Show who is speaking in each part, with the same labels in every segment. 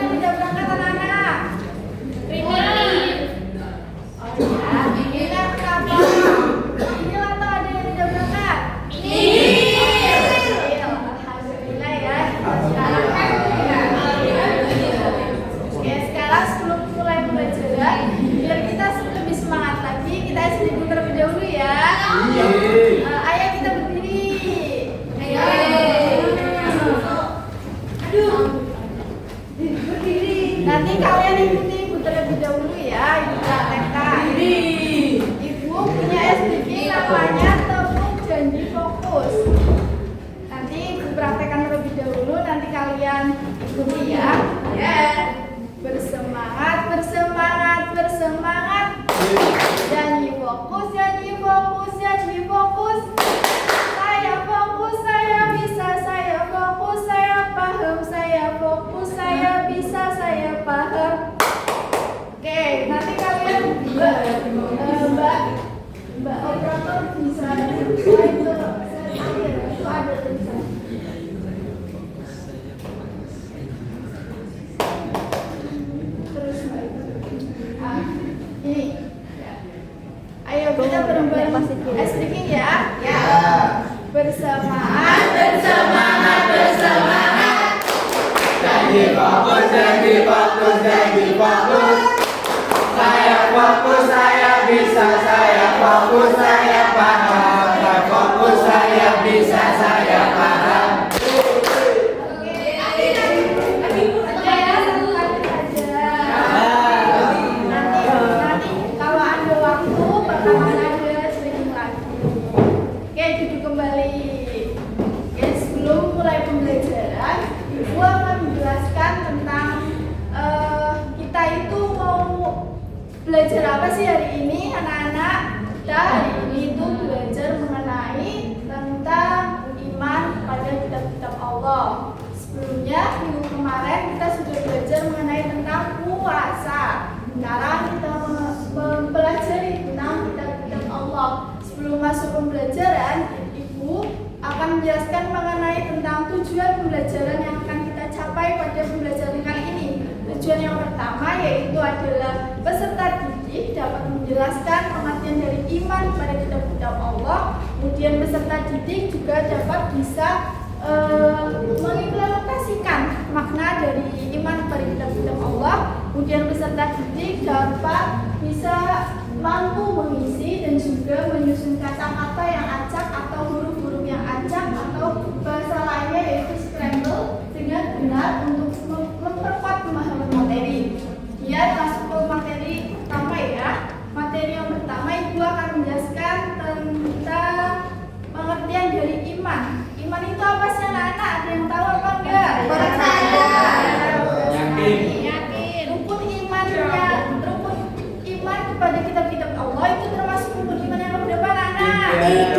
Speaker 1: yang tidak berangkat anak-anak?
Speaker 2: Rina.
Speaker 1: Oh ya, ini kenapa? Ini atau ada yang tidak berangkat? Alhamdulillah ya. Oke, sekarang sebelum mulai pembelajaran, biar kita lebih semangat lagi, kita sedikit terlebih dahulu ya. Ayo kita berdiri. Ayo. Aduh. Berdiri. Nanti kalian ikuti ibu terlebih dahulu ya. Ibu praktekkan. Ibu punya SDG namanya tepuk janji fokus. Nanti ibu praktekkan terlebih dahulu. Nanti kalian ikuti ya. Bersemangat, bersemangat, bersemangat. Janji fokus, janji fokus, janji fokus. Saya fokus, saya bisa, saya fokus, saya paham, saya fokus, saya bisa, saya paham. Oke, nanti kalian Mbak operator bisa slide ke akhir, itu ada tulisan. Terus Mbak, ini. Ayo kita bareng-bareng speaking ya. Bersemangat, bersemangat, bersemangat.
Speaker 3: Janji fokus, janji fokus, janji fokus. Saya fokus, saya bisa, saya fokus, saya paham. Saya fokus, saya bisa, saya paham.
Speaker 1: Oke, aja ya, satu kali saja. Nanti kalau ada waktu bakalan ada sering lagi. Oke, duduk kembali. Oke, sebelum mulai pembelajaran, Ibu akan menjelaskan tentang kita itu mau belajar apa sih hari ini, anak-anak? Kita hari ini itu belajar mengenai tentang iman pada kitab-kitab Allah. Sebelumnya minggu kemarin kita sudah belajar mengenai tentang puasa. Sekarang kita mempelajari tentang kitab-kitab Allah. Sebelum masuk pembelajaran, Ibu akan menjelaskan mengenai tentang tujuan pembelajaran yang akan kita capai pada pembelajaran kali ini. Tujuan yang pertama yaitu adalah peserta didik dapat menjelaskan pengertian dari iman pada kitab-kitab Allah. Kemudian peserta didik juga dapat bisa mengimplementasikan makna dari iman pada kitab-kitab Allah. Kemudian peserta didik dapat bisa mampu mengisi dan juga menyusun kata-kata yang acak atau huruf-huruf yang acak atau bahasa lainnya yaitu scramble dengan benar untuk memperkuat pemahaman materi. Biar masuk ke materi pertama ya. Materi yang pertama Ibu akan menjelaskan tentang pengertian dari iman. Iman itu apa sih anak-anak? Ada yang tahu apa enggak? Yakin. Rukun iman kepada kitab-kitab Allah itu termasuk rukun iman yang berapa anak-anak? 3.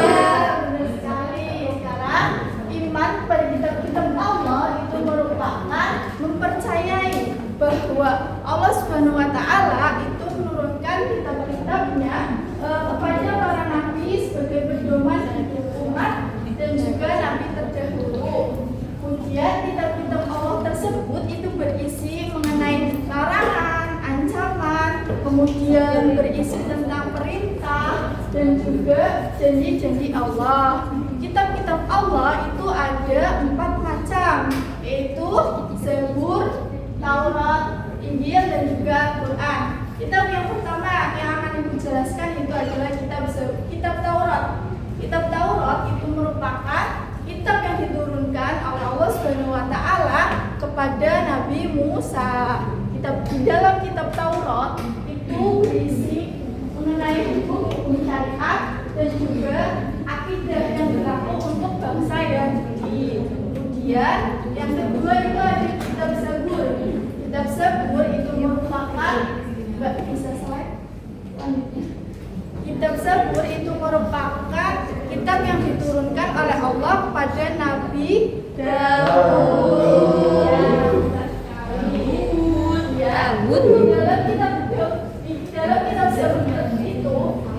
Speaker 1: Ya, benar sekali. Sekarang iman pada kitab-kitab Allah itu merupakan mempercayai bahwa Allah Subhanahu wa taala itu menurunkan kitab-kitabnya kepada para nabi sebagai pedoman bagi umat dan juga nabi terdahulu. Kemudian kitab-kitab Allah tersebut itu berisi mengenai larangan, ancaman, kemudian berisi tentang perintah dan juga janji-janji Allah. Kitab-kitab Allah itu ada 4 macam, yaitu Zabur, Taurat, Injil dan juga Quran. Kitab yang pertama yang akan Ibu jelaskan itu adalah kitab Taurat. Kitab Taurat itu merupakan kitab yang diturunkan oleh Allah Subhanahu wa taala kepada Nabi Musa. Di dalam kitab Taurat itu berisi mengenai hukum syariat dan juga akidah yang berlaku untuk bangsa Yahudi. Kemudian yang kedua itu ada kitab Zabur. Kitab Zabur itu merupakan bisa slide selanjutnya. Kitab Zabur itu merupakan kitab yang diturunkan oleh Allah pada Nabi Daud. Dalam kitab Zabur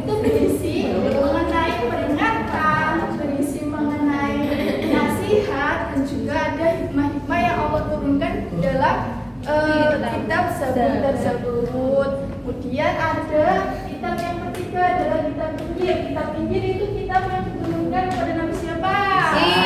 Speaker 1: itu berisi mengenai peringatan, berisi mengenai nasihat dan juga ada hikmah-hikmah yang Allah turunkan dalam kitab Zabur tersebut. Kemudian ada kitab yang ketiga adalah kitab Injil. Kitab Injil itu kitab yang diturunkan kepada Nabi siapa? Sekali.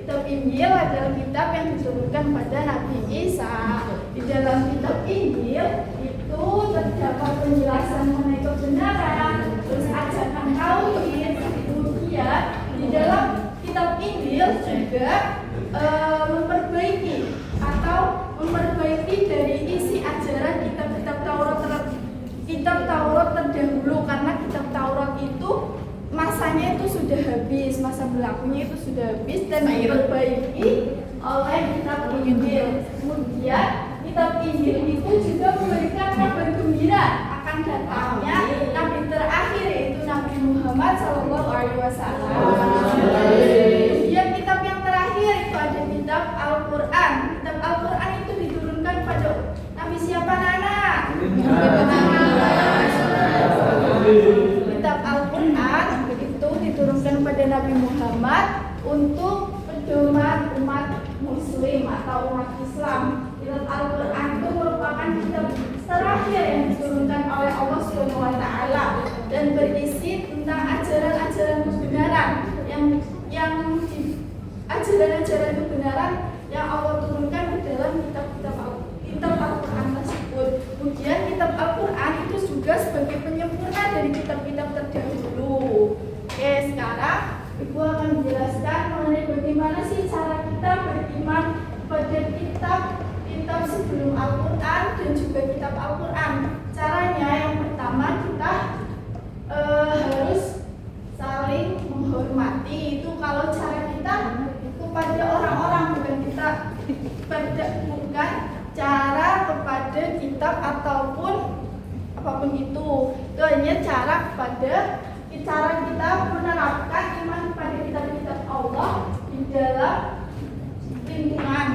Speaker 1: Kitab Injil adalah kitab yang diturunkan pada Nabi Isa. Di dalam kitab Injil itu terdapat penjelasan mengenai kebenaran, terus ajakan tauhid. Kemudian di dalam kitab Injil juga memperbaiki dari isi ajaran kitab-kitab Taurat terdahulu, karena kitab Taurat itu masanya itu sudah habis, masa berlakunya itu sudah habis dan diperbaiki oleh kitab Injil. Kemudian kitab Injil itu juga memberikan kabar gembira akan datangnya Nabi terakhir, yaitu Nabi Muhammad SAW. Kemudian kitab yang terakhir itu ada kitab Al-Quran. Kitab Al-Quran itu diturunkan pada Nabi siapa, Nana? Kitab Al-Quran itu diturunkan pada Nabi Muhammad untuk pedoman umat Muslim atau umat Islam. Kitab Al-Quran itu merupakan kitab terakhir yang diturunkan oleh Allah SWT dan berisi tentang ajaran-ajaran kebenaran ajaran-ajaran kebenaran yang Allah turunkan di dalam kitab Al-Quran tersebut. Kemudian kitab Al-Quran itu juga sebagai penyempurna dari kitab-kitab terdahulu. Oke, sekarang Ibu akan menjelaskan mengenai bagaimana sih cara kita beriman pada kitab sebelum Al-Quran dan juga kitab Al-Quran. Caranya yang pertama kita harus saling menghormati. Itu kalau cara kita kepada orang-orang, bukan cara kepada kitab ataupun apapun itu. Itu hanya cara kita menerapkan iman kepada kitab-kitab Allah di dalam lingkungan.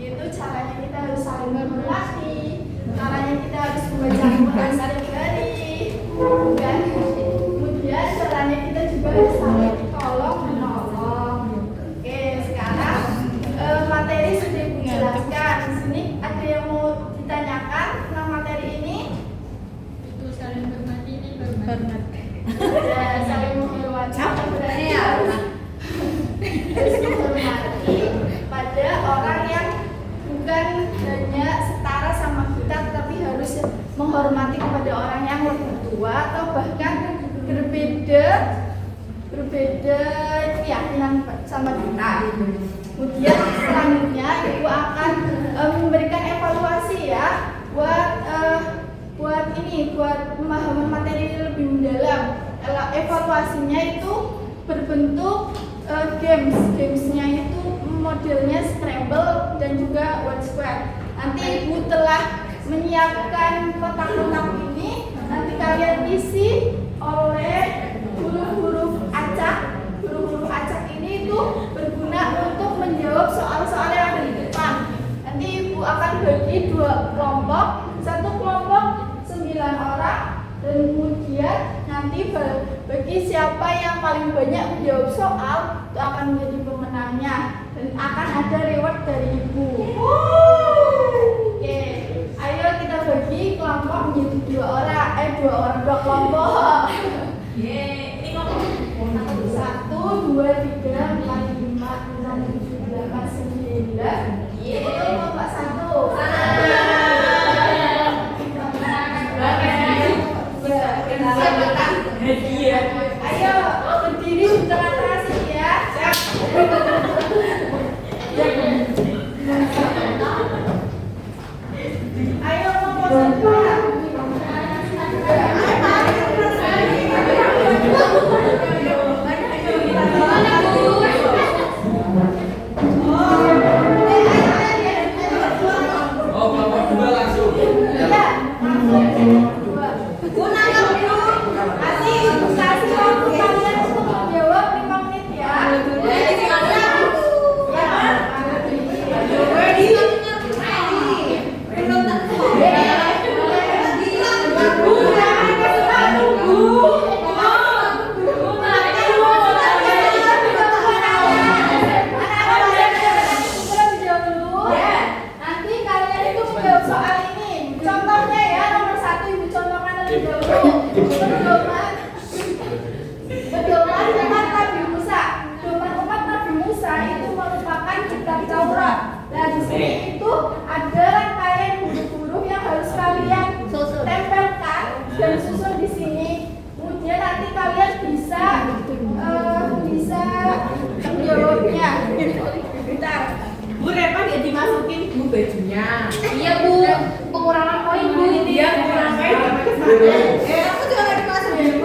Speaker 1: Itu caranya kita harus saling menghormati, caranya kita harus membaca Al-Quran sehari-hari. Kemudian caranya kita juga harus saling tolong menolong. Oke, sekarang materi sudah dijelaskan. Di sini ada yang mau ditanyakan tentang materi ini?
Speaker 2: Itu saling hormati, ini hormati.
Speaker 1: Ya, saling menghormati. Berarti harus menghormati pada orang yang bukan hanya setara sama kita, tetapi harus menghormati kepada orang yang lebih tua atau bahkan berbeda keyakinan sama kita. Kemudian selanjutnya Ibu akan memberikan evaluasi ya buat pemahaman materi ini lebih mendalam. Evaluasinya itu berbentuk gamesnya itu modelnya Scrabble dan juga word square. Nanti Ibu telah menyiapkan kotak-kotak ini, nanti kalian isi oleh huruf-huruf acak. Huruf-huruf acak ini itu berguna untuk menjawab soal-soal yang ada di depan. Nanti Ibu akan bagi dua kelompok, satu kelompok 9 orang, dan kemudian nanti bagi siapa yang paling banyak menjawab soal itu akan menjadi pemenangnya dan akan ada reward dari Ibu. Oke, ayo kita bagi kelompok menjadi dua kelompok.
Speaker 2: Ini ngomong
Speaker 1: 1, 2, 3, 4, 5, 6, 7, 8, 9. Itu kelompok 1. Ayo berdiri di tengah-tengah sini ya. Ayo kelompok 1. sini itu ada rangkaian huruf-huruf yang harus kalian tempelkan dan susun di sini. Kemudian nanti kalian bisa menjawabnya. Bentar.
Speaker 4: Bu, Repa nggak dimasukin Bu bajunya.
Speaker 2: Iya Bu, pengurangan poin Bu.
Speaker 4: Iya, kurang kayak
Speaker 1: Aku juga nggak dimasukin.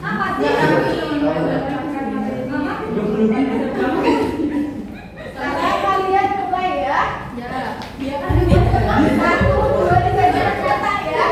Speaker 1: Apa sih? Sekarang kalian mulai ya.
Speaker 2: Ya.
Speaker 1: Satu, dua, tiga, kata ya.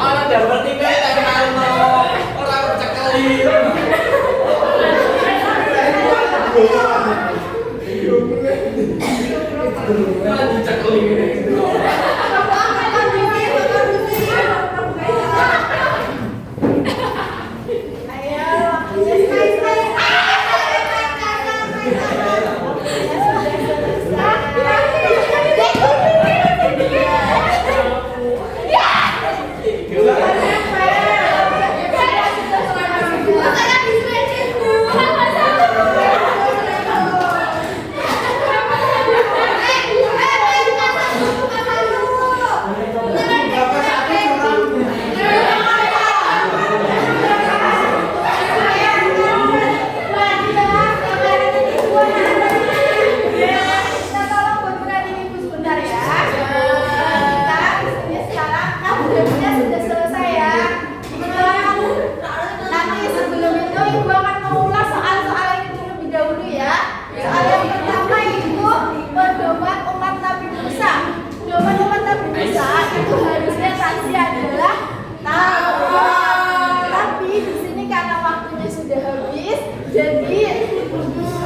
Speaker 3: Orang dapat tiga orang cekeli.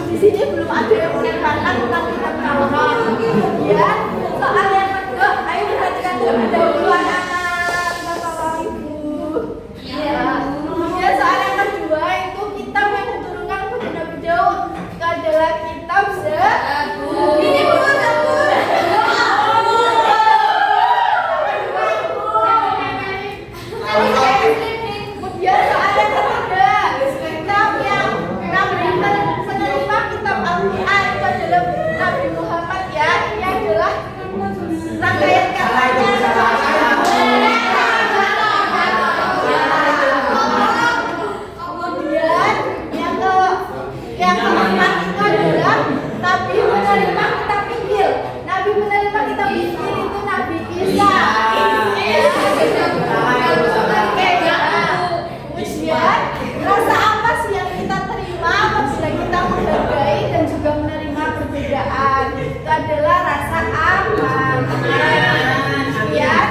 Speaker 3: Di sini belum ada yang menempatkan tentang kitab Taurat. Kemudian soal yang kedua, ayo perhatikan terlebih dahulu anak-anak. Bapak Ibu. Ya. Kemudian soal yang kedua itu kitab yang diturunkan kepada Nabi Daud. Itu adalah kitab Zabur. Ini bukan Zabur. Kemudian soal yang ketiga, kitab yang penerima kitab Al-Quran itu adalah Nabi Muhammad ya. Ini adalah rangkaian katanya. Kemudian yang keempat itu adalah Nabi menerima kitab Injil. Nabi menerima kitab Injil itu Nabi Isa. Kemudian rasa apa sih yang kita terima apabila kita menghargai dan juga menerima perbedaan? Itu adalah rasa aman. Kemudian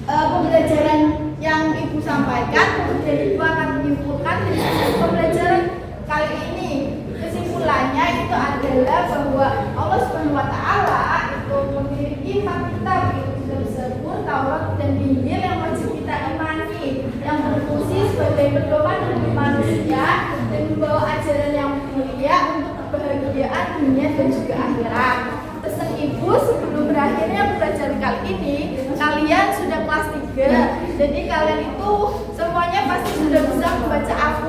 Speaker 3: pembelajaran yang Ibu sampaikan, kemudian Ibu akan menyimpulkan dari pembelajaran kali ini. Kesimpulannya itu adalah bahwa Allah Subhanahu wa Ta'ala itu memiliki 4 kitab, yaitu Zabur, Taurat, dan Injil yang wajib kita imani, yang berfungsi sebagai pedoman bagi manusia dan membawa ajaran yang mulia untuk kebahagiaan dunia dan juga akhirat. Pesan Ibu sebelum berakhirnya pelajaran kali ini, kalian sudah kelas 3, jadi kalian itu semuanya pasti sudah bisa membaca Al-Quran.